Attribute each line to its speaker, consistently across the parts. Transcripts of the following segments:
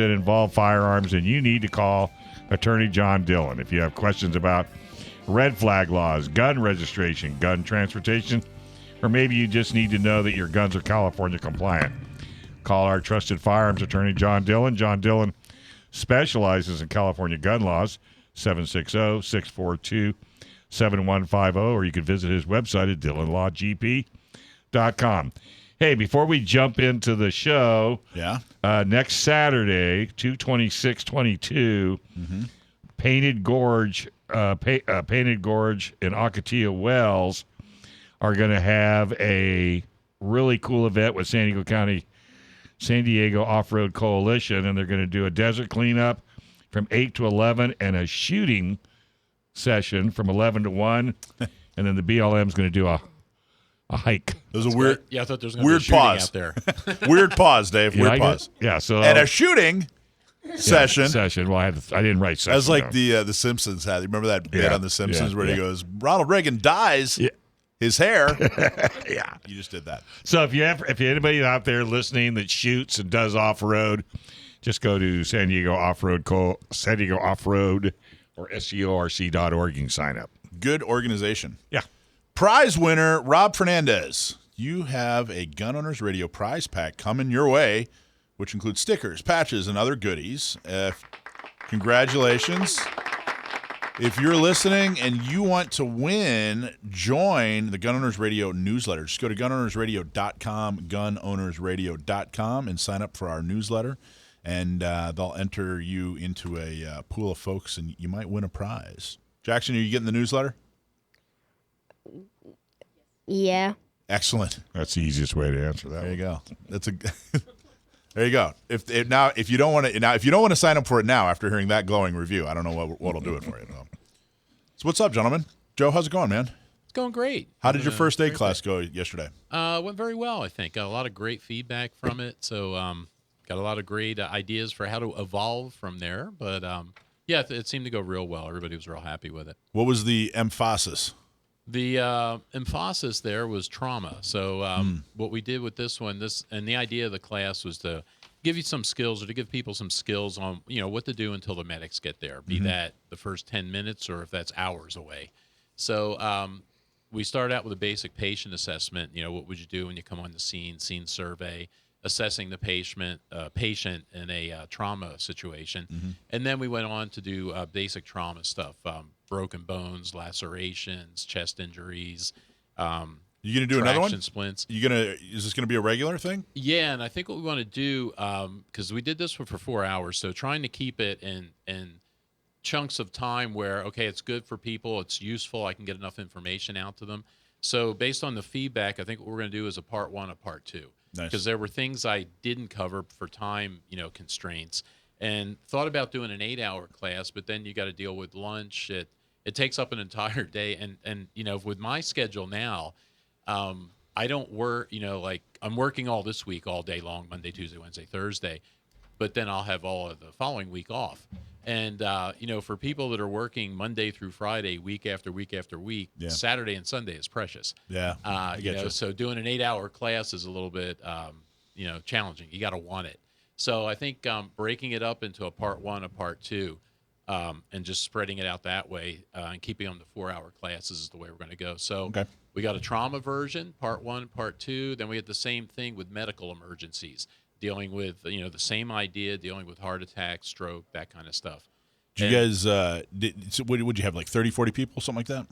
Speaker 1: that involve firearms, and you need to call Attorney John Dillon. If you have questions about red flag laws, gun registration, gun transportation, or maybe you just need to know that your guns are California compliant, call our trusted firearms attorney, John Dillon. John Dillon specializes in California gun laws, 760-642-7150, or you can visit his website at DillonLawGP.com. Hey, before we jump into the show, next Saturday, 2/26/22, Painted Gorge in Ocotillo Wells are going to have a really cool event with San Diego Off-Road Coalition, and they're going to do a desert cleanup from 8 to 11 and a shooting session from 11 to 1, and then the BLM is going to do a hike.
Speaker 2: There's a weird,
Speaker 3: I thought there was going to be a shooting out there.
Speaker 2: Weird pause, Dave. Weird pause.
Speaker 1: So
Speaker 2: and a shooting session.
Speaker 1: Well, I didn't write session.
Speaker 2: That's like the Simpsons had. Remember that bit on the Simpsons where he goes, Ronald Reagan dyes his hair. You just did that.
Speaker 1: So if you anybody out there listening that shoots and does off road, just go to San Diego Off-Road or SGORC.org. You can sign up.
Speaker 2: Good organization.
Speaker 1: Yeah.
Speaker 2: Prize winner, Rob Fernandez. You have a Gun Owners Radio prize pack coming your way, which includes stickers, patches, and other goodies. Congratulations. If you're listening and you want to win, join the Gun Owners Radio newsletter. Just go to gunownersradio.com, gunownersradio.com, and sign up for our newsletter. And they'll enter you into a pool of folks, and you might win a prize. Jackson, are you getting the newsletter?
Speaker 4: Yeah.
Speaker 2: Excellent.
Speaker 1: That's the easiest way to answer that.
Speaker 2: There you go. That's a. There you go. If you don't want to sign up for it now after hearing that glowing review, I don't know what'll do it for you. So what's up, gentlemen? Joe, how's it going, man?
Speaker 3: It's going great.
Speaker 2: How did your first aid class go yesterday?
Speaker 3: Went very well, I think. Got a lot of great feedback from it. So got a lot of great ideas for how to evolve from there. But it seemed to go real well. Everybody was real happy with it.
Speaker 2: What was the emphasis?
Speaker 3: The emphasis there was trauma. So what we did with this one, and the idea of the class was to give you some skills, or to give people some skills on what to do until the medics get there. Be that the first 10 minutes, or if that's hours away. So we started out with a basic patient assessment. What would you do when you come on the scene survey, assessing the patient in a trauma situation, and then we went on to do basic trauma stuff. Broken bones, lacerations, chest injuries.
Speaker 2: You gonna do another one?
Speaker 3: Splints.
Speaker 2: Is this gonna be a regular thing?
Speaker 3: Yeah, and I think what we want to do, because we did this one for 4 hours, so trying to keep it in chunks of time where it's good for people, it's useful, I can get enough information out to them. So based on the feedback, I think what we're gonna do is a part 1, a part 2, because there were things I didn't cover for time, constraints, and thought about doing an 8-hour class, but then you got to deal with lunch. It takes up an entire day, and with my schedule now, I don't work, I'm working all this week all day long, Monday, Tuesday, Wednesday, Thursday, but then I'll have all of the following week off. And, for people that are working Monday through Friday, week after week after week, Saturday and Sunday is precious.
Speaker 2: Yeah.
Speaker 3: So doing an 8-hour class is a little bit, challenging. You got to want it. So I think breaking it up into a part 1, a part 2, and just spreading it out that way and keeping them to 4-hour classes is the way we're going to go. So we got a trauma version, part 1, part 2. Then we had the same thing with medical emergencies, dealing with, the same idea, dealing with heart attack, stroke, that kind of stuff.
Speaker 2: Did you guys, would you have like 30, 40 people, something like that?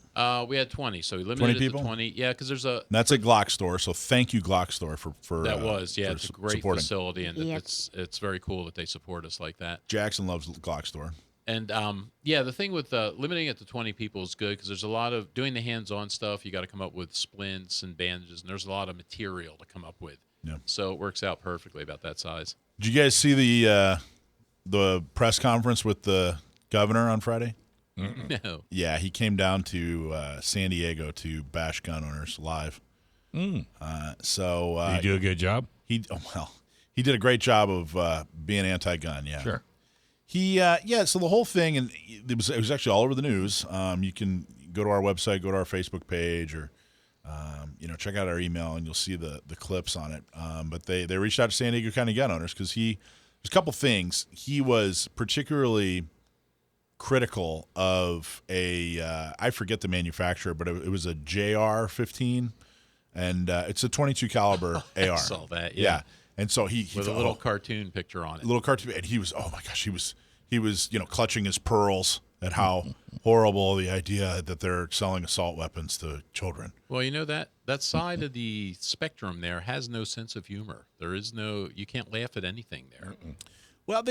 Speaker 3: We had 20, so we limited it to 20. Yeah, because there's a...
Speaker 2: That's a Glock store, so thank you, Glock store, for
Speaker 3: that was, it's a great
Speaker 2: supporting.
Speaker 3: Facility, and it's very cool that they support us like that.
Speaker 2: Jackson loves Glock store.
Speaker 3: And, the thing with limiting it to 20 people is good, because there's a lot of doing the hands-on stuff. You got to come up with splints and bandages, and there's a lot of material to come up with. Yeah. So it works out perfectly about that size.
Speaker 2: Did you guys see the press conference with the governor on Friday?
Speaker 3: No.
Speaker 2: Yeah, he came down to San Diego to bash gun owners live.
Speaker 1: Did he do a good job?
Speaker 2: He did a great job of being anti-gun. Yeah,
Speaker 1: sure.
Speaker 2: So the whole thing, and it was actually all over the news. You can go to our website, go to our Facebook page, or check out our email, and you'll see the clips on it. But they reached out to San Diego County Gun Owners because he a couple things. He was particularly critical of I forget the manufacturer, but it was a JR-15, and it's a 22 caliber AR.
Speaker 3: I saw that.
Speaker 2: Yeah. And so he
Speaker 3: with a little cartoon picture on it.
Speaker 2: Little cartoon, and he was, oh my gosh, he was clutching his pearls at how horrible the idea that they're selling assault weapons to children.
Speaker 3: Well, that side of the spectrum there has no sense of humor. You can't laugh at anything there.
Speaker 2: Well,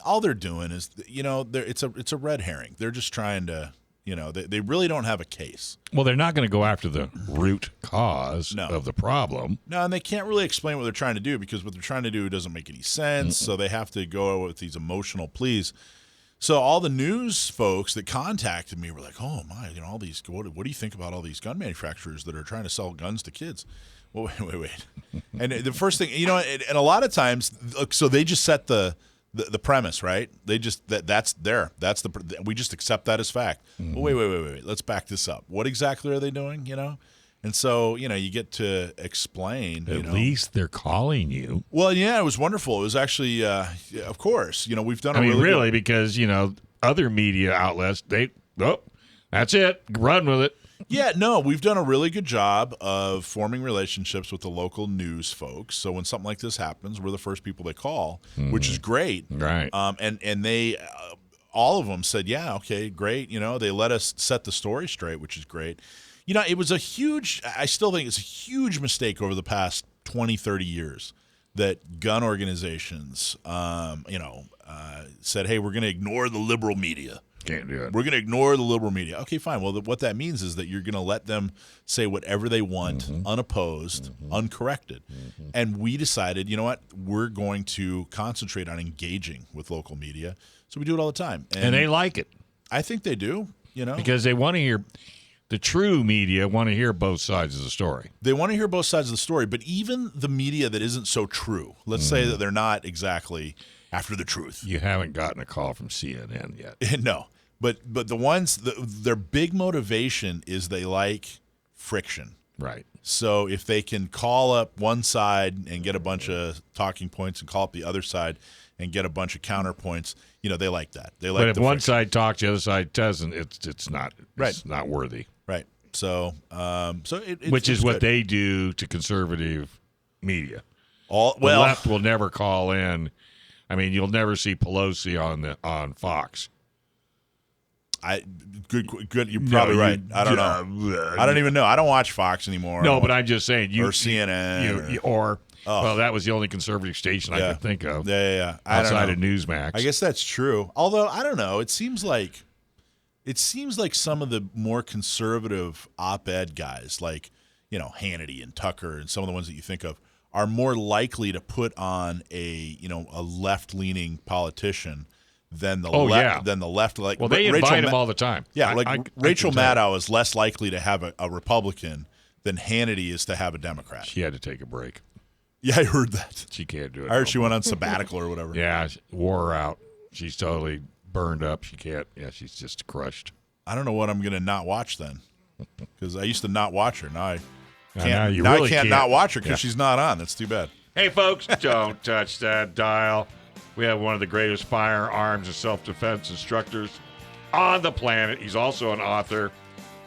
Speaker 2: all they're doing is, it's a red herring. They're just trying to, they really don't have a case.
Speaker 1: Well, they're not going to go after the root cause of the problem.
Speaker 2: No, and they can't really explain what they're trying to do because what they're trying to do doesn't make any sense. So they have to go with these emotional pleas. So all the news folks that contacted me were like, "Oh my, all these. What do you think about all these gun manufacturers that are trying to sell guns to kids?" Well, wait. And the first thing, and a lot of times, so they just set the premise, right? They just we just accept that as fact. Well, wait. Let's back this up. What exactly are they doing? And so, you get to explain.
Speaker 1: At least they're calling you.
Speaker 2: Well, yeah, it was wonderful. It was actually, of course, we've done.
Speaker 1: Because other media outlets, that's it, run with it.
Speaker 2: Yeah, no, we've done a really good job of forming relationships with the local news folks. So when something like this happens, we're the first people they call, which is great.
Speaker 1: Right.
Speaker 2: And they, all of them said, yeah, okay, great. They let us set the story straight, which is great. It was I still think it's a huge mistake over the past 20, 30 years that gun organizations, said, hey, we're going to ignore the liberal media.
Speaker 1: Can't do it.
Speaker 2: We're going to ignore the liberal media. Okay, fine. Well, what that means is that you're going to let them say whatever they want, unopposed, uncorrected. And we decided, you know what? We're going to concentrate on engaging with local media. So we do it all the time.
Speaker 1: And they like it.
Speaker 2: I think they do,
Speaker 1: Because they want to hear – the true media want to hear both sides of the story.
Speaker 2: They want to hear both sides of the story, but even the media that isn't so true, let's say that they're not exactly after the truth.
Speaker 1: You haven't gotten a call from CNN yet.
Speaker 2: No. But the ones, their big motivation is they like friction.
Speaker 1: Right.
Speaker 2: So if they can call up one side and get a bunch of talking points and call up the other side and get a bunch of counterpoints, they like that. They like.
Speaker 1: But if one side talks, the other side doesn't, it's not not worthy.
Speaker 2: Right. So
Speaker 1: which is what they do to conservative media. The left will never call in. I mean, you'll never see Pelosi on Fox.
Speaker 2: Good. You're probably right. I don't know. I don't even know. I don't watch Fox anymore.
Speaker 1: No, but I'm just saying
Speaker 2: or CNN
Speaker 1: well, that was the only conservative station I could think of.
Speaker 2: Yeah.
Speaker 1: Outside of Newsmax.
Speaker 2: I guess that's true. Although I don't know. It seems like some of the more conservative op-ed guys, like Hannity and Tucker, and some of the ones that you think of, are more likely to put on a left-leaning politician than the left. Like,
Speaker 1: well, they invite him all the time.
Speaker 2: Yeah, Rachel Maddow is less likely to have a Republican than Hannity is to have a Democrat.
Speaker 1: She had to take a break.
Speaker 2: Yeah, I heard that.
Speaker 1: She can't do it.
Speaker 2: I heard she went on sabbatical or whatever.
Speaker 1: Yeah, wore her out. She's totally burned up. She can't. Yeah, she's just crushed.
Speaker 2: I don't know what I'm going to not watch then, because I used to not watch her. Now I
Speaker 1: can't.
Speaker 2: can't not watch her because she's not on. That's too bad.
Speaker 1: Hey, folks, don't touch that dial. We have one of the greatest firearms and self-defense instructors on the planet. He's also an author.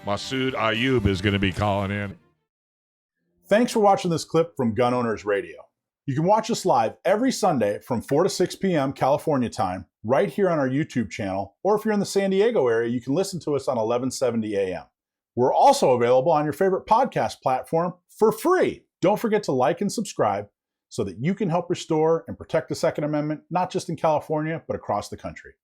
Speaker 1: Masood Ayub is going to be calling in.
Speaker 4: Thanks for watching this clip from Gun Owners Radio. You can watch us live every Sunday from 4 to 6 p.m. California time, right here on our YouTube channel, or if you're in the San Diego area, you can listen to us on 1170 a.m. We're also available on your favorite podcast platform for free. Don't forget to like and subscribe so that you can help restore and protect the Second Amendment, not just in California, but across the country.